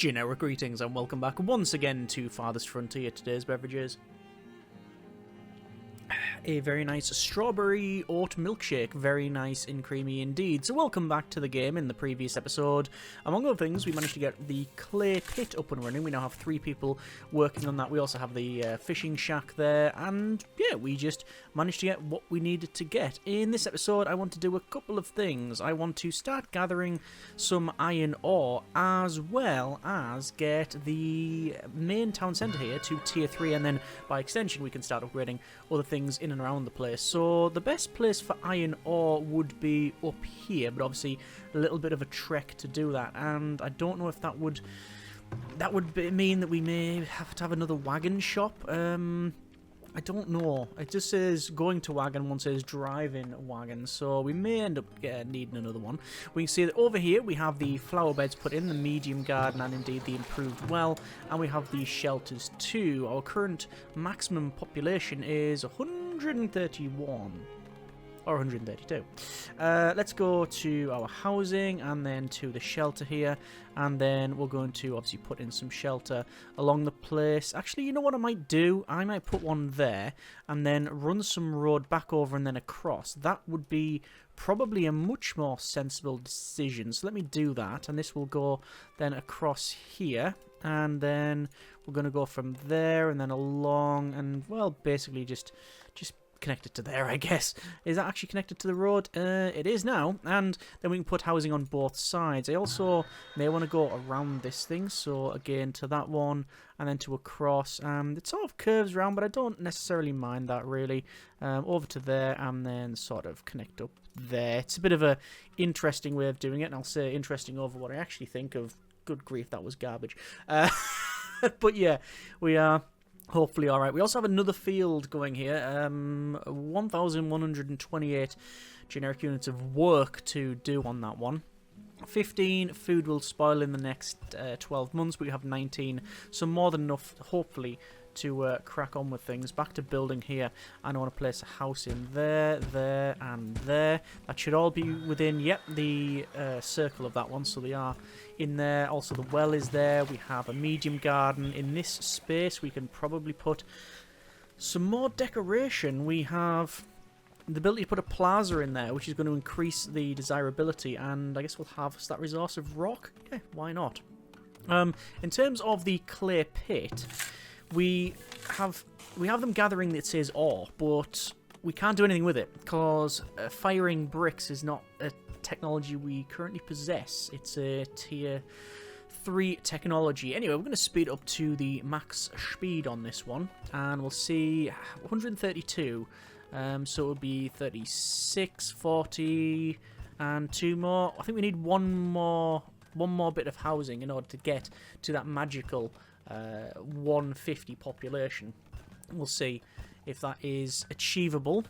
Generic greetings and welcome back once again to Farthest Frontier. Today's beverages: a very nice strawberry oat milkshake, very nice and creamy indeed. So welcome back to the game. In the previous episode, among other things, we managed to get the clay pit up and running. We now have 3 people working on that. We also have the fishing shack there, and yeah, we just managed to get what we needed to get. In this episode, I want to do a couple of things. I want to start gathering some iron ore, as well as get the main town centre here to tier 3, and then by extension we can start upgrading other things in and around the place. So the best place for iron ore would be up here, but obviously a little bit of a trek to do that, and I don't know if that would mean that we may have to have another wagon shop. I don't know. It just says going to wagon, one says driving wagon, so we may end up needing another one. We can see that over here we have the flower beds put in, the medium garden, and indeed the improved well, and we have the shelters too. Our current maximum population is 131. Or 132. Let's go to our housing and then to the shelter here, and then we're going to obviously put in some shelter along the place. Actually, you know what I might do? I might put one there and then run some road back over and then across. That would be probably a much more sensible decision. So let me do that, and this will go then across here, and then we're going to go from there and then along, and well, basically just connected to there, I guess. Is that actually connected to the road? It is now, and then we can put housing on both sides. I also may want to go around this thing, so again to that one and then to across. It sort of curves around, but I don't necessarily mind that really. Over to there and then sort of connect up there. It's a bit of a interesting way of doing it, and I'll say interesting over what I actually think of. Good grief, that was garbage. But yeah, we are hopefully alright. We also have another field going here. 1,128 generic units of work to do on that one. 15 food will spoil in the next 12 months. We have 19, so more than enough, hopefully, to crack on with things. Back to building here, and I want to place a house in there, there, and there. That should all be within, yep, the circle of that one, so they are in there. Also, the well is there. We have a medium garden. In this space, we can probably put some more decoration. We have the ability to put a plaza in there, which is going to increase the desirability, and I guess we'll harvest that resource of rock. Yeah, why not? In terms of the clay pit, we have them gathering, it says ore, but we can't do anything with it because firing bricks is not a technology we currently possess. It's a tier 3 technology. Anyway, we're going to speed up to the max speed on this one, and we'll see 132. So it'll be 36, 40, and 2 more. I think we need one more bit of housing in order to get to that magical 150 population. We'll see if that is achievable.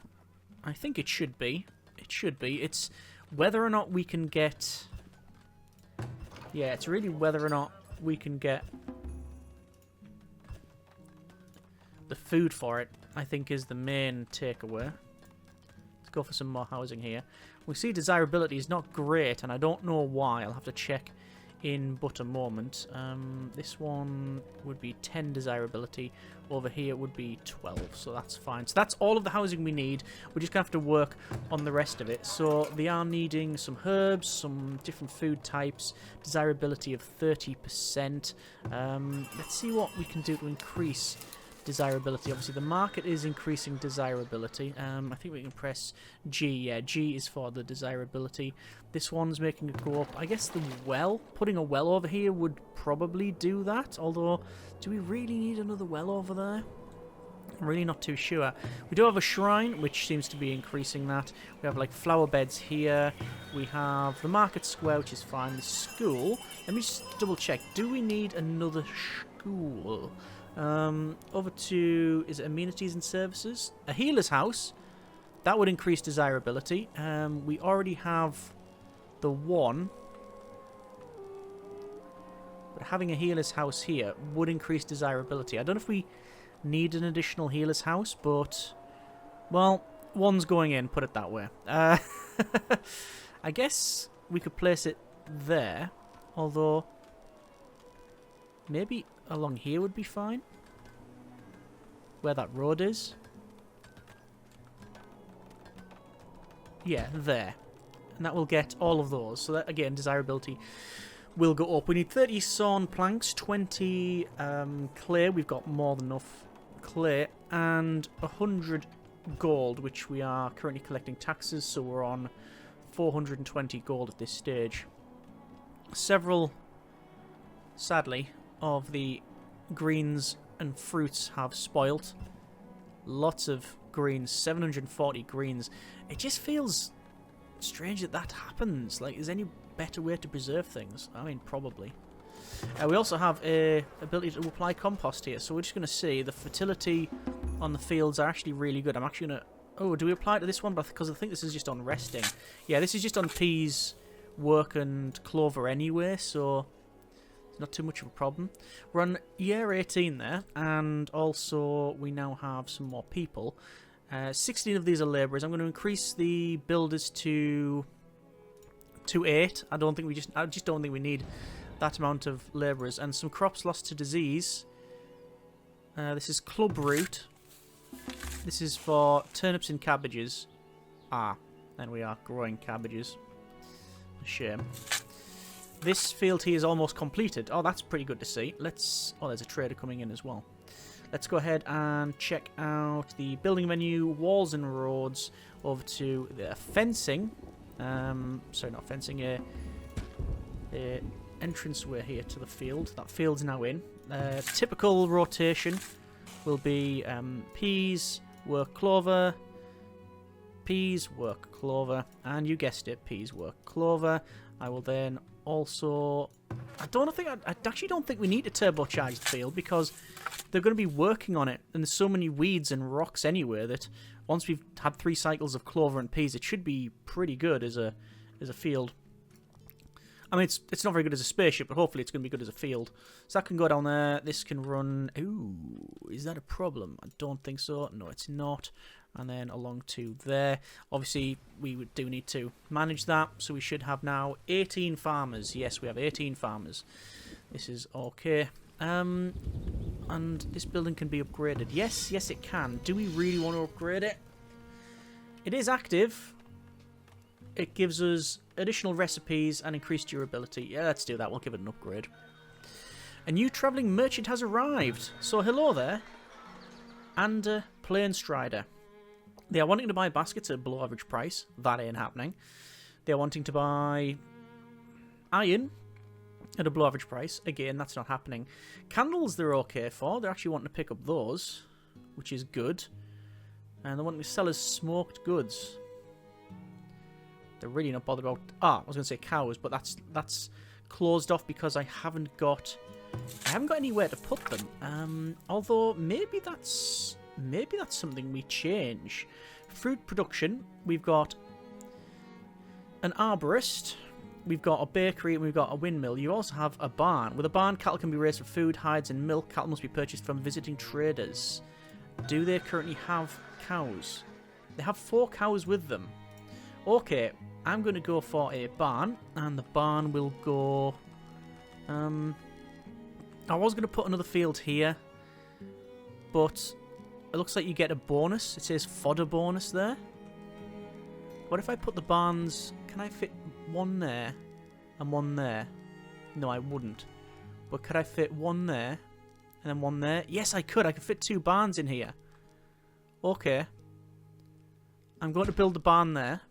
I think it should be. It should be. It's whether or not we can get... Yeah, it's really whether or not we can get the food for it, I think, is the main takeaway. Let's go for some more housing here. We see desirability is not great, and I don't know why. I'll have to check in but a moment. This one would be 10 desirability. Over here it would be 12, so that's fine. So that's all of the housing we need. We're just going to have to work on the rest of it. So they are needing some herbs, some different food types, desirability of 30%. Let's see what we can do to increase desirability. Obviously the market is increasing desirability. I think we can press G. Yeah, G is for the desirability. This one's making it go up. I guess the well, putting a well over here would probably do that, although do we really need another well over there? I'm really not too sure. We do have a shrine, which seems to be increasing that. We have like flower beds here. We have the market square, which is fine. The school. Let me just double check. Do we need another school? Over to, is it amenities and services? A healer's house. That would increase desirability. We already have the one. But having a healer's house here would increase desirability. I don't know if we need an additional healer's house, but, well, one's going in, put it that way. I guess we could place it there, although Maybe along here would be fine. Where that road is. Yeah, there. And that will get all of those. So that, again, desirability will go up. We need 30 sawn planks, 20 clay. We've got more than enough clay. And 100 gold, which we are currently collecting taxes. So we're on 420 gold at this stage. Several, sadly, of the greens and fruits have spoilt. Lots of greens, 740 greens. It just feels strange that that happens. Like, is there any better way to preserve things? I mean, probably. We also have a ability to apply compost here, so we're just going to see the fertility on the fields are actually really good. I'm actually going to... Oh, do we apply to this one? Because I think this is just on resting. Yeah, this is just on peas, work, and clover anyway, so it's not too much of a problem. We're on year 18 there, and also we now have some more people. 16 of these are labourers. I'm going to increase the builders to 8. I just don't think we need that amount of labourers. And some crops lost to disease. This is club root. This is for turnips and cabbages. And we are growing cabbages. A shame. This field here is almost completed. Oh, that's pretty good to see. Oh, there's a trader coming in as well. Let's go ahead and check out the building menu, walls and roads, over to the fencing. Sorry, not fencing, a entranceway here to the field. That field's now in. Typical rotation will be peas, work, clover, peas, work, clover, and you guessed it, peas, work, clover. I will then also... I actually don't think we need to turbocharge the field because they're going to be working on it, and there's so many weeds and rocks anyway that once we've had 3 cycles of clover and peas, it should be pretty good as a field. I mean, it's not very good as a spaceship, but hopefully it's going to be good as a field. So that can go down there. This can run... Ooh, is that a problem? I don't think so. No, it's not. And then along to there. Obviously, we do need to manage that. So we should have now 18 farmers. Yes, we have 18 farmers. This is okay. And this building can be upgraded. Yes, it can. Do we really want to upgrade it? It is active. It gives us additional recipes and increased durability. Yeah, let's do that. We'll give it an upgrade. A new travelling merchant has arrived. So hello there. And a plain strider. They are wanting to buy baskets at below average price. That ain't happening. They are wanting to buy iron at a below average price. Again, that's not happening. Candles they're okay for. They're actually wanting to pick up those, which is good. And they're wanting to sell us smoked goods. They're really not bothered about... I was going to say cows, but that's closed off because I haven't got anywhere to put them. Although maybe that's something we change. Fruit production, we've got an arborist, we've got a bakery, and we've got a windmill. You also have a barn. With a barn, cattle can be raised for food, hides, and milk. Cattle must be purchased from visiting traders. Do they currently have cows? They have 4 cows with them. Okay, I'm going to go for a barn, and the barn will go... I was going to put another field here, but it looks like you get a bonus. It says fodder bonus there. What if I put the barns... Can I fit one there and one there? No, I wouldn't. But could I fit one there and then one there? Yes, I could. I could fit 2 barns in here. Okay. I'm going to build the barn there.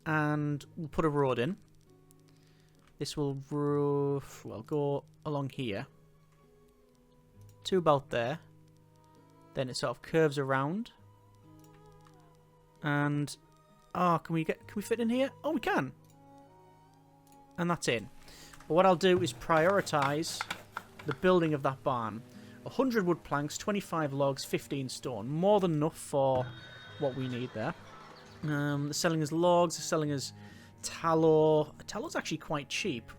And we'll put a road in. This will go along here to about there. Then it sort of curves around. And can we fit in here? Oh, we can. And that's in. But what I'll do is prioritize the building of that barn. 100 wood planks, 25 logs, 15 stone. More than enough for what we need there. They're selling us logs, they're selling us tallow. Tallow's actually quite cheap.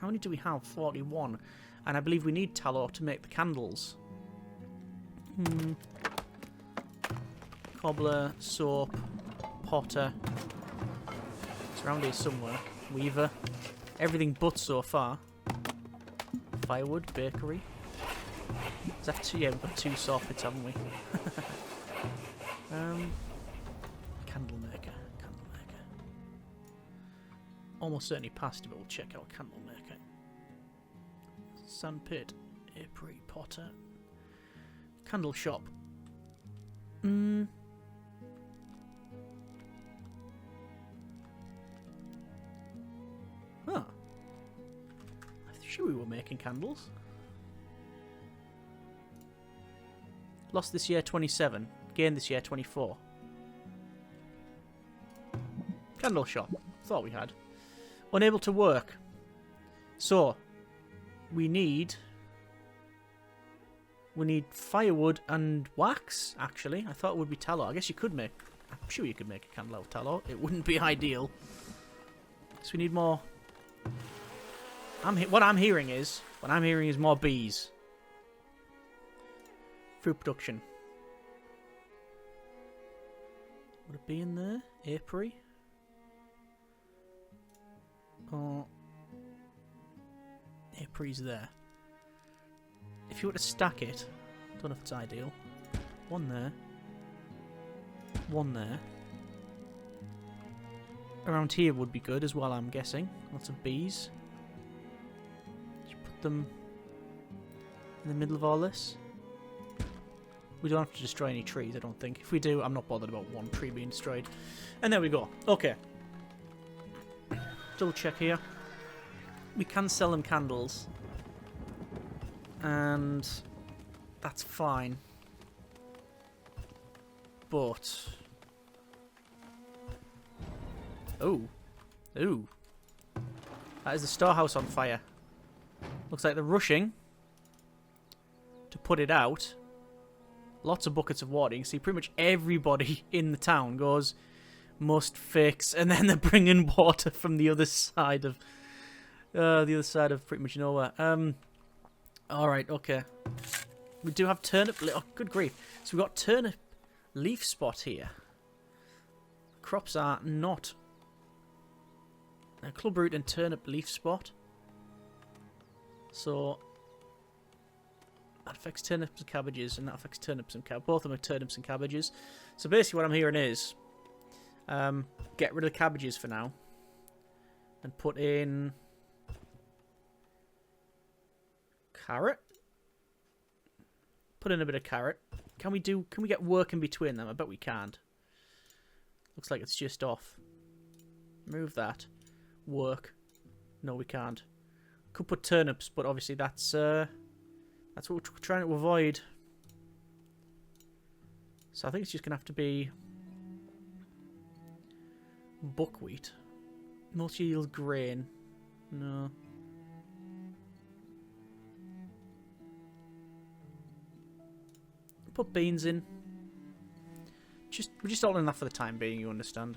How many do we have? 41. And I believe we need tallow to make the candles. Cobbler, soap, potter. It's around here somewhere. Weaver. Everything but so far. firewood, bakery. Is that two? Yeah, we've got 2 saw pits, haven't we? Candle maker. Almost certainly past it, but we'll check out candle maker. Sand pit, apiary, potter, candle shop. Huh. I'm sure we were making candles. Lost this year 27. Gained this year 24. Candle shop. Thought we had. Unable to work. So, we need firewood and wax, actually. I thought it would be tallow. I guess you could make... I'm sure you could make a candle out of tallow. It wouldn't be ideal. So we need more... What I'm hearing is more bees. Fruit production. Would it be in there? Apiary? Oh. Apiary's there. If you were to stack it, I don't know if it's ideal. 1 there. 1 there. Around here would be good as well, I'm guessing. Lots of bees. Just put them in the middle of all this. We don't have to destroy any trees, I don't think. If we do, I'm not bothered about 1 tree being destroyed. And there we go. Okay. Double check here. We can sell them candles. And that's fine. But... Oh. Ooh. That is the storehouse on fire. Looks like they're rushing to put it out. Lots of buckets of water. You can see pretty much everybody in the town goes, must fix, and then they're bringing water from the other side of pretty much nowhere. All right, okay. We do have turnip. Oh, good grief! So we've got turnip leaf spot here. Crops are not clubroot and turnip leaf spot. So. That affects turnips and cabbages, and that affects turnips and cabbages. Both of them are turnips and cabbages. So basically what I'm hearing is, get rid of the cabbages for now, and put in carrot. Put in a bit of carrot. Can we get work in between them? I bet we can't. Looks like it's just off. Move that. Work. No, we can't. Could put turnips, but obviously that's what we're trying to avoid. So I think it's just going to have to be buckwheat. Multi-yield grain. No. Put beans in. We're just holding that for the time being, you understand.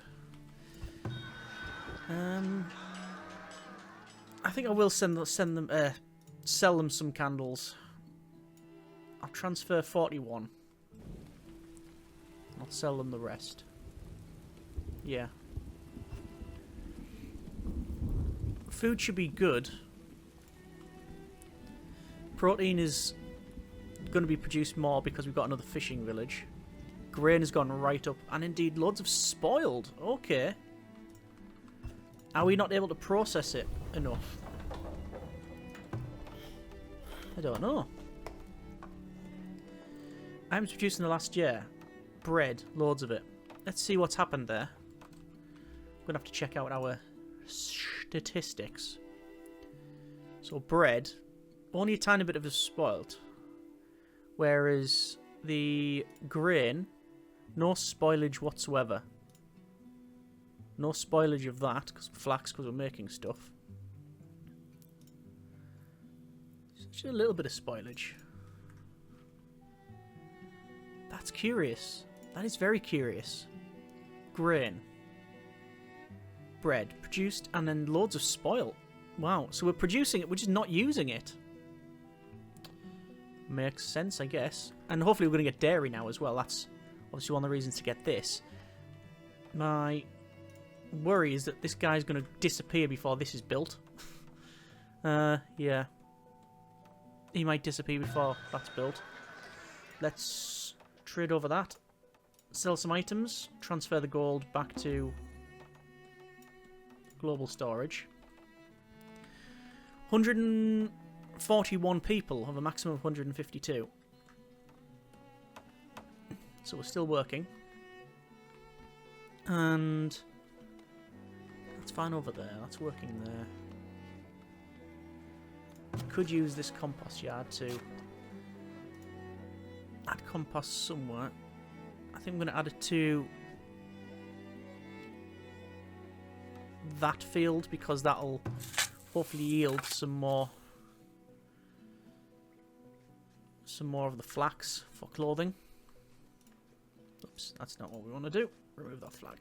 I think I will sell them some candles. I'll transfer 41. I'll sell them the rest. Yeah. Food should be good. Protein is going to be produced more because we've got another fishing village. Grain has gone right up. And indeed, loads of spoiled. Okay. Are we not able to process it enough? I don't know. Items produced in the last year. Bread, loads of it. Let's see what's happened there. I'm going to have to check out our statistics. So bread, only a tiny bit of it is spoiled. Whereas the grain, no spoilage whatsoever. No spoilage of that, because flax, because we're making stuff. Just a little bit of spoilage. That's curious. That is very curious. Grain. Bread. Produced and then loads of spoil. Wow. So we're producing it, we're just not using it. Makes sense, I guess. And hopefully we're going to get dairy now as well. That's obviously one of the reasons to get this. My worry is that this guy's going to disappear before this is built. Yeah. he might disappear before that's built. Let's trade over that. Sell some items. Transfer the gold back to global storage. 141 people have a maximum of 152. So we're still working. And that's fine over there. That's working there. Could use this compost yard to add compost somewhere. I think I'm going to add it to that field because that'll hopefully yield some more of the flax for clothing. Oops, that's not what we want to do. Remove that flag.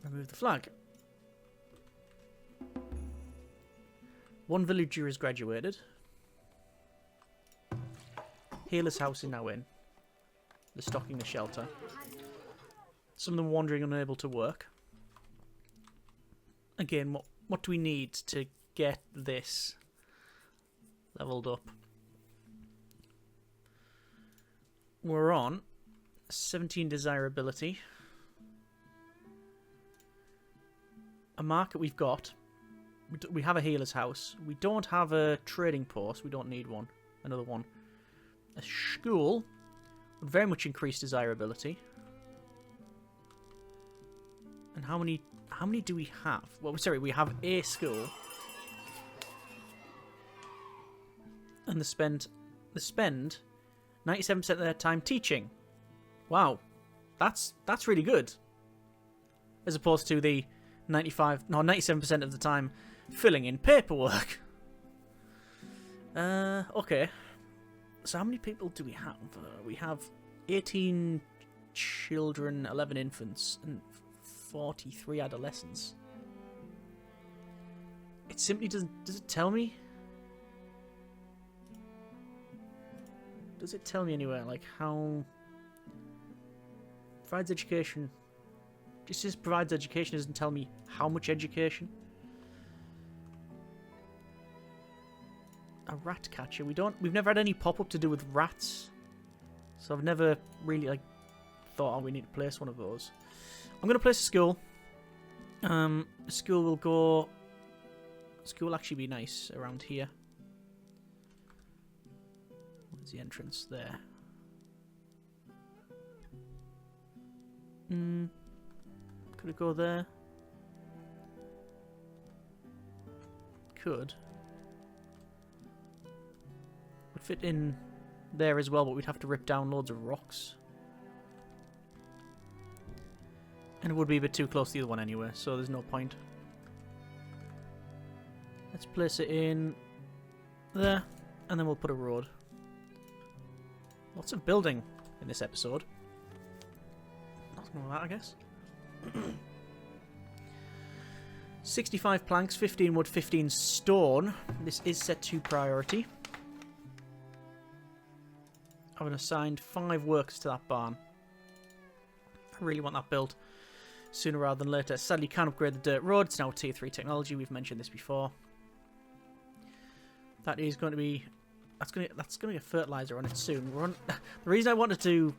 Remove the flag. One villager is graduated. Healer's house is now in. They're stocking the shelter. Some of them wandering, unable to work. Again, what do we need to get this leveled up? We're on 17 desirability. A market we've got. We have a healer's house. We don't have a trading post. We don't need one. Another one. A school would very much increase desirability. And how many do we have? Well, sorry, we have a school. And they spend 97% of their time teaching. Wow. That's really good. As opposed to the 97% of the time filling in paperwork. Okay. So how many people do we have? We have 18 children, 11 infants, and 43 adolescents. It simply doesn't... Does it tell me? Does it tell me anywhere, like, how... Provides education... Just says provides education, doesn't tell me how much education. A rat catcher. We've never had any pop-up to do with rats. So I've never really, like, thought, oh, we need to place one of those. I'm going to place a school. The school will go... School will actually be nice around here. Where's the entrance? There. Could it go there? Could. Would fit in there as well, but we'd have to rip down loads of rocks. And it would be a bit too close to the other one anyway, so there's no point. Let's place it in there, and then we'll put a road. Lots of building in this episode. Nothing wrong with that, I guess. 65 planks, 15 wood, 15 stone. This is set to priority. I've assigned 5 workers to that barn. I really want that built sooner rather than later. Sadly, can't upgrade the dirt road. It's now tier 3 technology. We've mentioned this before. That is going to be... That's going to be a fertilizer on it soon. The reason I wanted to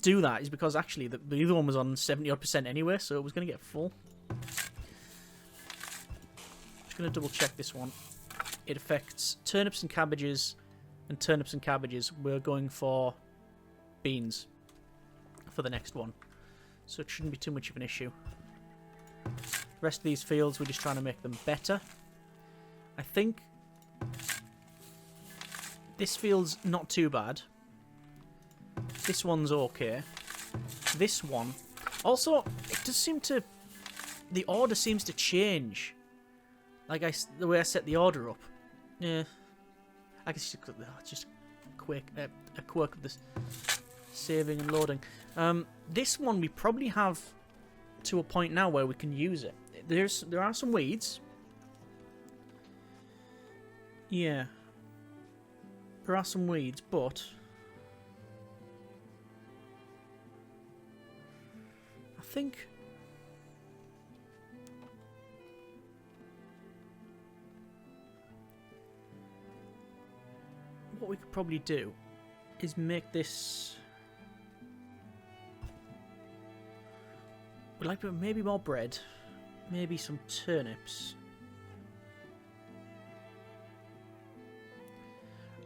do that is because actually the other one was on 70% anyway, so it was going to get full. Just going to double check this one. It affects turnips and cabbages, and turnips and cabbages. We're going for beans for the next one, so it shouldn't be too much of an issue. The rest of these fields, we're just trying to make them better. I think this field's not too bad. This one's okay. This one... Also, it does seem to... The order seems to change. Like, the way I set the order up. Yeah. I guess it's just a quirk of this saving and loading. This one we probably have to a point now where we can use it. There are some weeds. Yeah. There are some weeds, but... I think... what we could probably do is make this... We'd like maybe more bread. Maybe some turnips.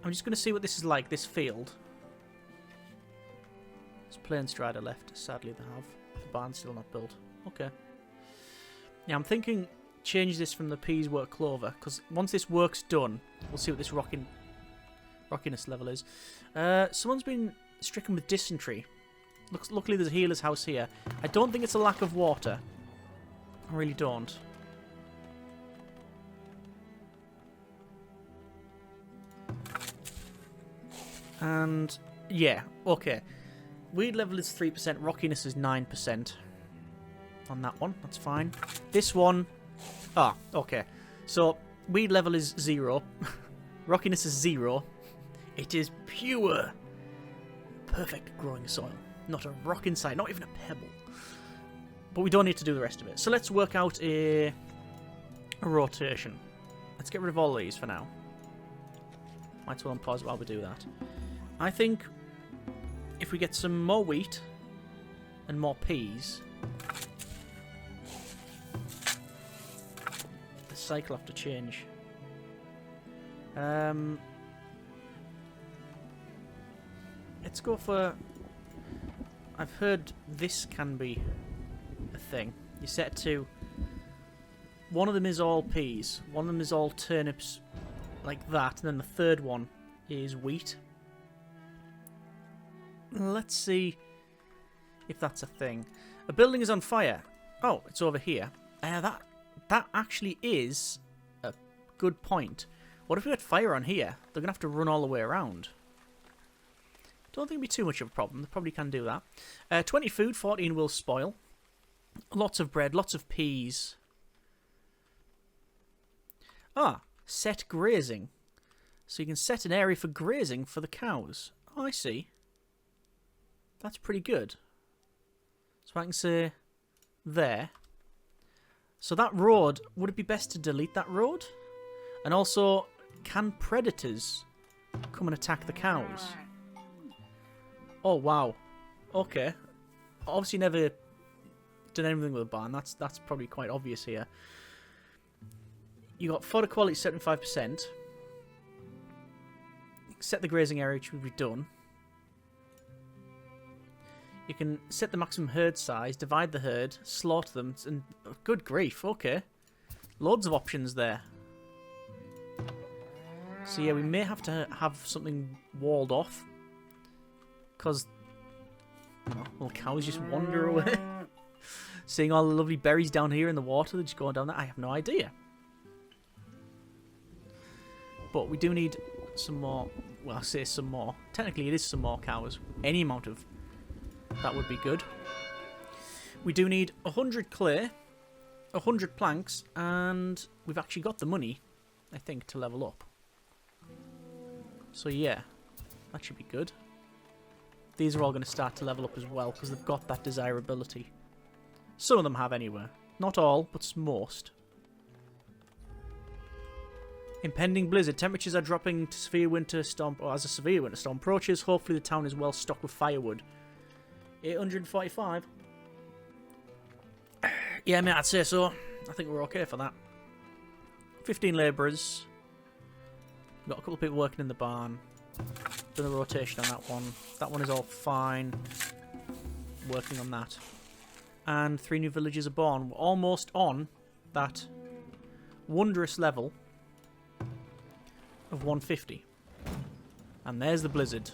I'm just going to see what this is like, this field. There's plain strider left, sadly they have. The barn's still not built. Okay. Yeah, I'm thinking change this from the peas work clover, because once this work's done, we'll see what this rockiness level is. Someone's been stricken with dysentery. Luckily there's a healer's house here. I don't think it's a lack of water. I really don't. And, yeah, okay. Weed level is 3%, rockiness is 9% on that one. That's fine. This one... Ah, okay. So, weed level is 0. Rockiness is 0. It is pure, perfect growing soil. Not a rock inside, not even a pebble. But we don't need to do the rest of it. So let's work out a rotation. Let's get rid of all these for now. Might as well unpause while we do that. I think if we get some more wheat and more peas, the cycle have to change. Let's go for... I've heard this can be a thing. You set it to... One of them is all peas. One of them is all turnips like that. And then the third one is wheat. Let's see if that's a thing. A building is on fire. Oh, it's over here. That actually is a good point. What if we had fire on here? They're going to have to run all the way around. Don't think it'd be too much of a problem. They probably can do that. 20 food, 14 will spoil. Lots of bread, lots of peas. Ah, set grazing. So you can set an area for grazing for the cows. Oh, I see. That's pretty good. So I can say there. So that road, would it be best to delete that road? And also, can predators come and attack the cows? Oh, wow. Okay. Obviously never done anything with a barn. That's probably quite obvious here. You got fodder quality 75%. Set the grazing area, which would be done. You can set the maximum herd size, divide the herd, slaughter them, and good grief, okay. Loads of options there. So yeah, we may have to have something walled off. Because, you know, little cows just wander away. Seeing all the lovely berries down here in the water, they're just going down there. I have no idea. But we do need some more, well, I say some more. Technically it is some more cows. Any amount of that would be good. We do need 100 clay, 100 planks, and we've actually got the money, I think, to level up. So yeah, that should be good. These are all going to start to level up as well, because they've got that desirability. Some of them have anyway. Not all, but most. Impending blizzard. Temperatures are dropping to severe winter storm, or as a severe winter storm approaches. Hopefully the town is well stocked with firewood. 845. Yeah, mate, I'd say so. I think we're okay for that. 15 labourers. Got a couple of people working in the barn. Done a rotation on that one. That one is all fine. Working on that. And 3 new villages are born. We're almost on that wondrous level of 150. And there's the blizzard.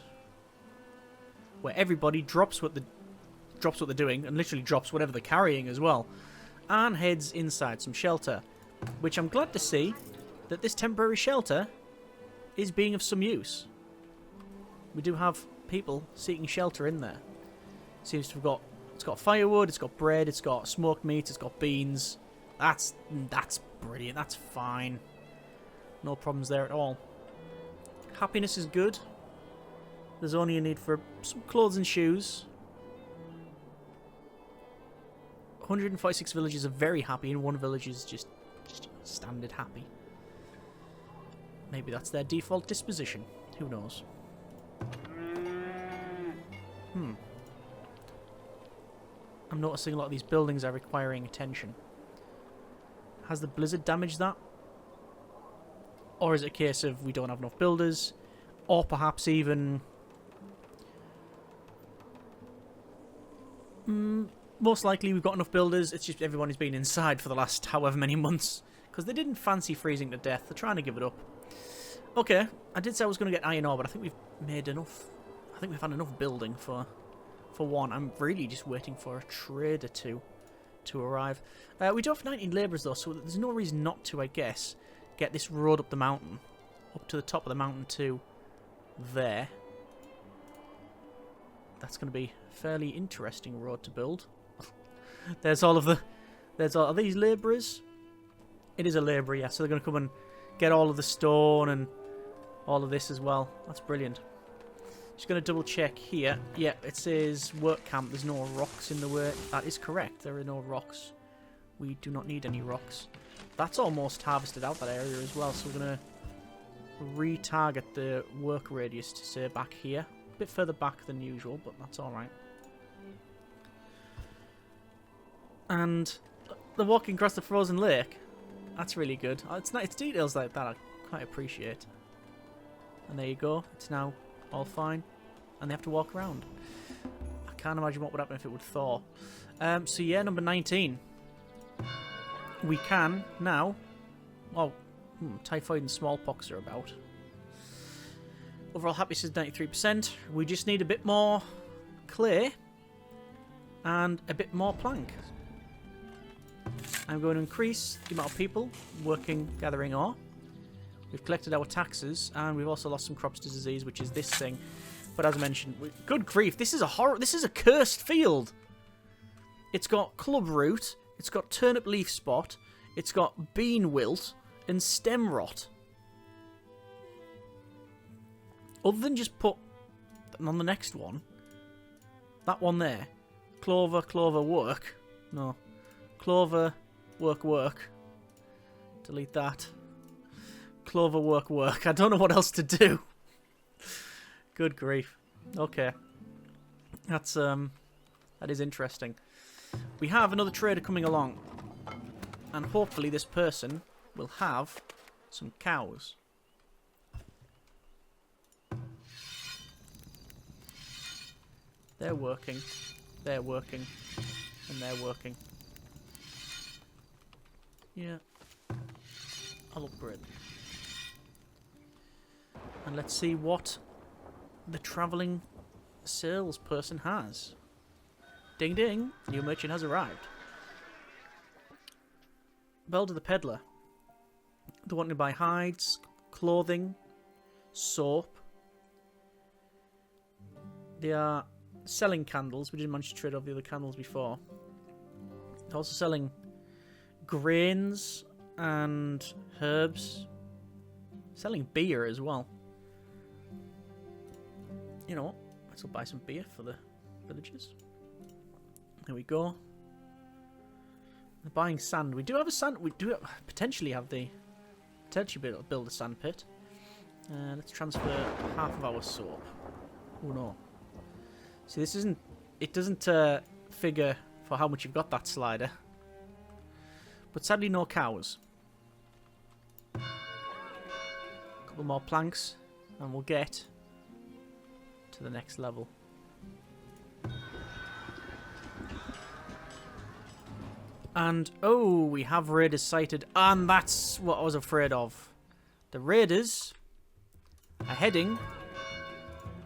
Where everybody drops what they're doing and literally drops whatever they're carrying as well. And heads inside some shelter. Which I'm glad to see that this temporary shelter is being of some use. We do have people seeking shelter in there. Seems to have got, it's got firewood, it's got bread, it's got smoked meat, it's got beans. That's brilliant, that's fine. No problems there at all. Happiness is good. There's only a need for some clothes and shoes. 146 villages are very happy and 1 village is just standard happy. Maybe that's their default disposition. Who knows? I'm noticing a lot of these buildings are requiring attention. Has the blizzard damaged that? Or is it a case of we don't have enough builders? Or perhaps even... most likely we've got enough builders, it's just everyone has been inside for the last however many months. Because they didn't fancy freezing to death, they're trying to give it up. Okay, I did say I was going to get iron ore, but I think we've made enough. I think we've had enough building for one. I'm really just waiting for a trader to arrive. We do have 19 labourers though, so there's no reason not to, I guess, get this road up the mountain. Up to the top of the mountain to there. That's going to be a fairly interesting road to build. There's all of the... Are these labourers? It is a labourer, yeah, so they're going to come and get all of the stone and all of this as well. That's brilliant. Just going to double check here. Yeah, it says work camp. There's no rocks in the way. That is correct. There are no rocks. We do not need any rocks. That's almost harvested out that area as well. So we're going to retarget the work radius to say back here. A bit further back than usual, but that's alright. And they're walking across the frozen lake. That's really good. It's details like that I quite appreciate. And there you go. It's now all fine. And they have to walk around. I can't imagine what would happen if it would thaw. So yeah, number 19. We can now... Well, typhoid and smallpox are about. Overall happiness is 93%. We just need a bit more clay. And a bit more plank. I'm going to increase the amount of people working, gathering ore. We've collected our taxes, and we've also lost some crops to disease, which is this thing. But as I mentioned, good grief, this is a horror. This is a cursed field. It's got club root, it's got turnip leaf spot, it's got bean wilt, and stem rot. Other than just put on the next one, that one there, clover, clover, work. No, clover, work, work. Delete that. Clover, work, work. I don't know what else to do. Good grief. Okay. That's, that is interesting. We have another trader coming along. And hopefully this person will have some cows. They're working. They're working. And they're working. Yeah. I'll upgrade them. And let's see what the travelling salesperson has. Ding ding, new merchant has arrived. Belder the peddler. They want to buy hides, clothing, soap. They are selling candles. We didn't manage to trade off the other candles before. They're also selling grains and herbs. Selling beer as well. You know what? Let's go buy some beer for the villagers. There we go. They're buying sand. We do have a sand. We do potentially have the potentially be able to build a sand pit. Let's transfer half of our soap. Oh no! See, this isn't. It doesn't figure for how much you've got that slider. But sadly, no cows. A couple more planks, and we'll get to the next level. And, oh, we have raiders sighted. And that's what I was afraid of. The raiders are heading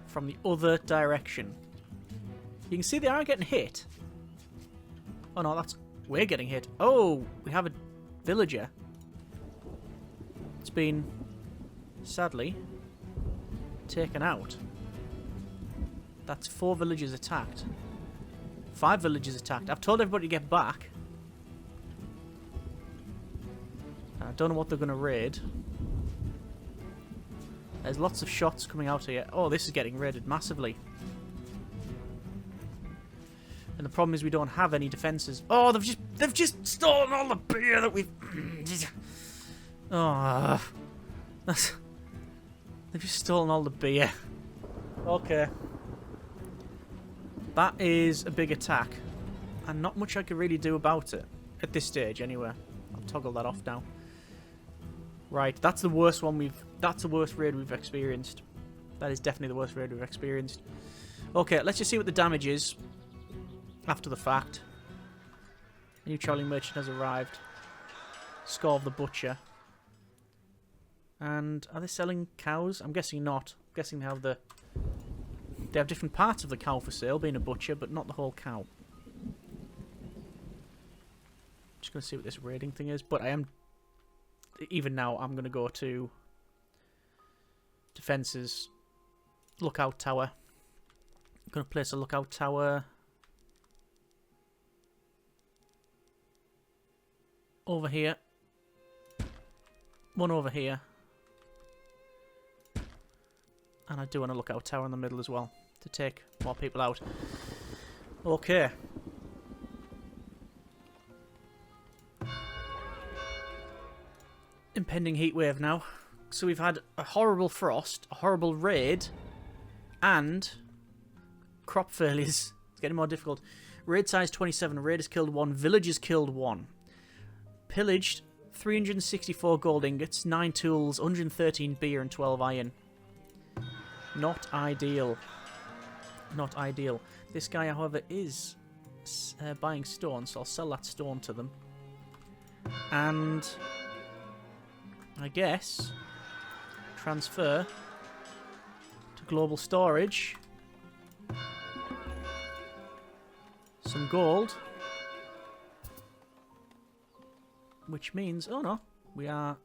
from the other direction. You can see they are getting hit. Oh, no, we're getting hit. Oh, we have a villager. It's been, sadly, taken out. That's 4 villagers attacked. 5 villagers attacked. I've told everybody to get back. I don't know what they're going to raid. There's lots of shots coming out here. Oh, this is getting raided massively. And the problem is we don't have any defences. Oh, they've just stolen all the beer that we've... Oh, They've just stolen all the beer. Okay. That is a big attack. And not much I can really do about it. At this stage, anyway. I'll toggle that off now. Right, that's the worst one we've... That's the worst raid we've experienced. That is definitely the worst raid we've experienced. Okay, let's just see what the damage is. After the fact. A new travelling merchant has arrived. Score of the butcher. And are they selling cows? I'm guessing not. I'm guessing they have the... They have different parts of the cow for sale, being a butcher, but not the whole cow. Just going to see what this raiding thing is. But I am... Even now, I'm going to go to... Defences. Lookout tower. I'm going to place a lookout tower... Over here. One over here. And I do want a lookout tower in the middle as well. To take more people out. Okay. Impending heatwave now. So we've had a horrible frost, a horrible raid, and crop failures. It's getting more difficult. Raid size 27. Raiders killed 1. Villagers killed 1. Pillaged 364 gold ingots, 9 tools, 113 beer, and 12 iron. Not ideal. Not ideal. This guy, however, is buying stone, so I'll sell that stone to them. And I guess transfer to global storage some gold. Which means, oh no, we are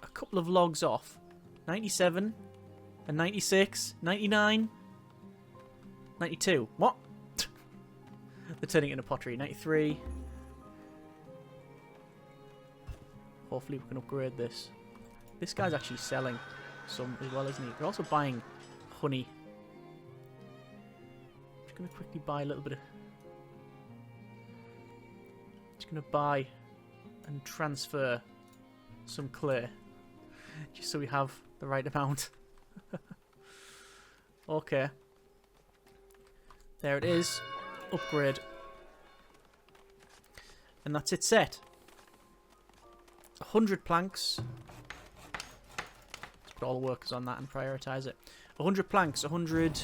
a couple of logs off. 97, and 96, 99, 92. What? They're turning it into pottery. 93. Hopefully we can upgrade this. This guy's actually selling some as well, isn't he? They're also buying honey. Just going to quickly buy a little bit of... Just going to buy... and transfer some clay just so we have the right amount. Okay, there it is. Upgrade, and that's it set. 100 planks. Let's put all the workers on that and prioritize it. 100 planks, 100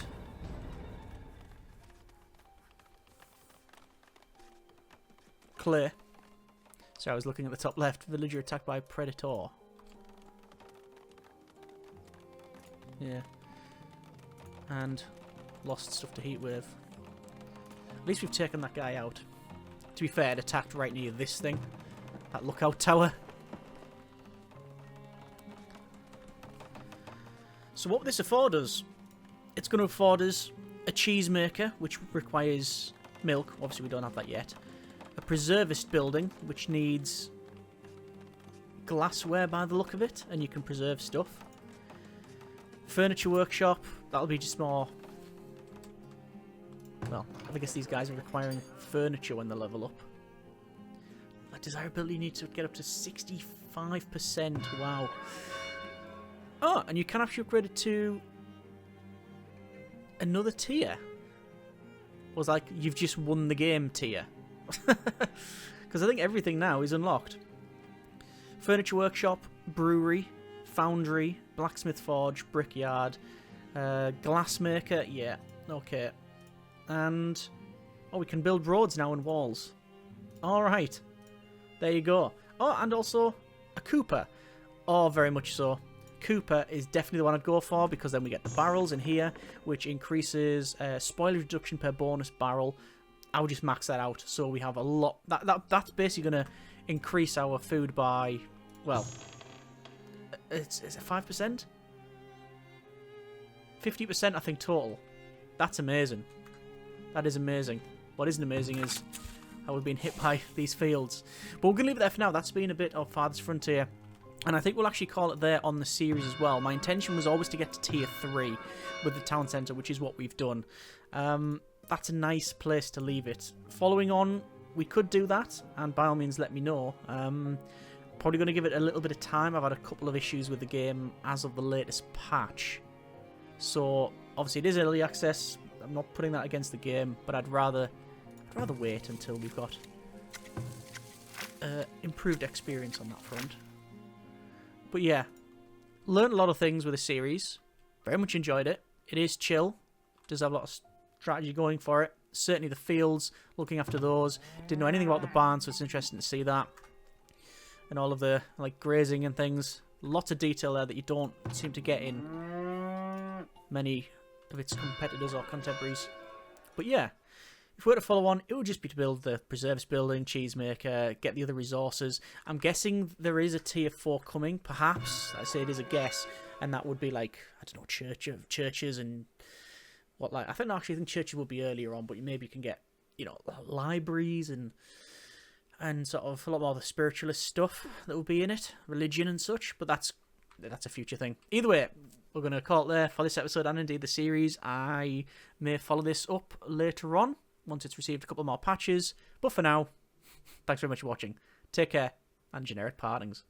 clay. So I was looking at the top left. Villager attacked by predator. Yeah. And lost stuff to heatwave. At least we've taken that guy out. To be fair, it attacked right near this thing. That lookout tower. So what will this afford us? It's going to afford us a cheese maker, which requires milk. Obviously we don't have that yet. A preservist building, which needs glassware by the look of it, and you can preserve stuff. Furniture workshop, that'll be just more... Well, I guess these guys are requiring furniture when they level up. That desirability needs to get up to 65%, wow. Oh, and you can actually upgrade it to another tier. It was like, you've just won the game tier. Because I think everything now is unlocked. Furniture workshop, brewery, foundry, blacksmith forge, brickyard, glassmaker, yeah, okay. And, oh, we can build roads now and walls. Alright, there you go. Oh, and also a Cooper. Oh, very much so. Cooper is definitely the one I'd go for, because then we get the barrels in here, which increases spoilage reduction per bonus barrel. I'll just max that out, so we have a lot. That's basically going to increase our food by, well, is it 5%? 50%, I think, total. That's amazing. That is amazing. What isn't amazing is how we've been hit by these fields. But we're going to leave it there for now. That's been a bit of Farthest Frontier. And I think we'll actually call it there on the series as well. My intention was always to get to tier 3 with the town centre, which is what we've done. That's a nice place to leave it. Following on, we could do that, and by all means let me know. Probably going to give it a little bit of time. I've had a couple of issues with the game as of the latest patch. So, obviously it is early access. I'm not putting that against the game, but I'd rather wait until we've got improved experience on that front. But yeah, learned a lot of things with the series. Very much enjoyed it. It is chill. Does have a lot of strategy going for it. Certainly the fields, looking after those. Didn't know anything about the barn, so it's interesting to see that. And all of the like grazing and things. Lots of detail there that you don't seem to get in many of its competitors or contemporaries. But yeah, if we were to follow on, it would just be to build the preserves building, cheesemaker, get the other resources. I'm guessing there is a tier 4 coming, perhaps. I say it is a guess, and that would be like, I don't know, churches and what like. I think churches would be earlier on, but maybe you can get, you know, libraries and sort of a lot more of the spiritualist stuff that will be in it, religion and such. But that's a future thing. Either way, we're going to call it there for this episode and indeed the series. I may follow this up later on once it's received a couple more patches. But for now, thanks very much for watching. Take care, and generic partings.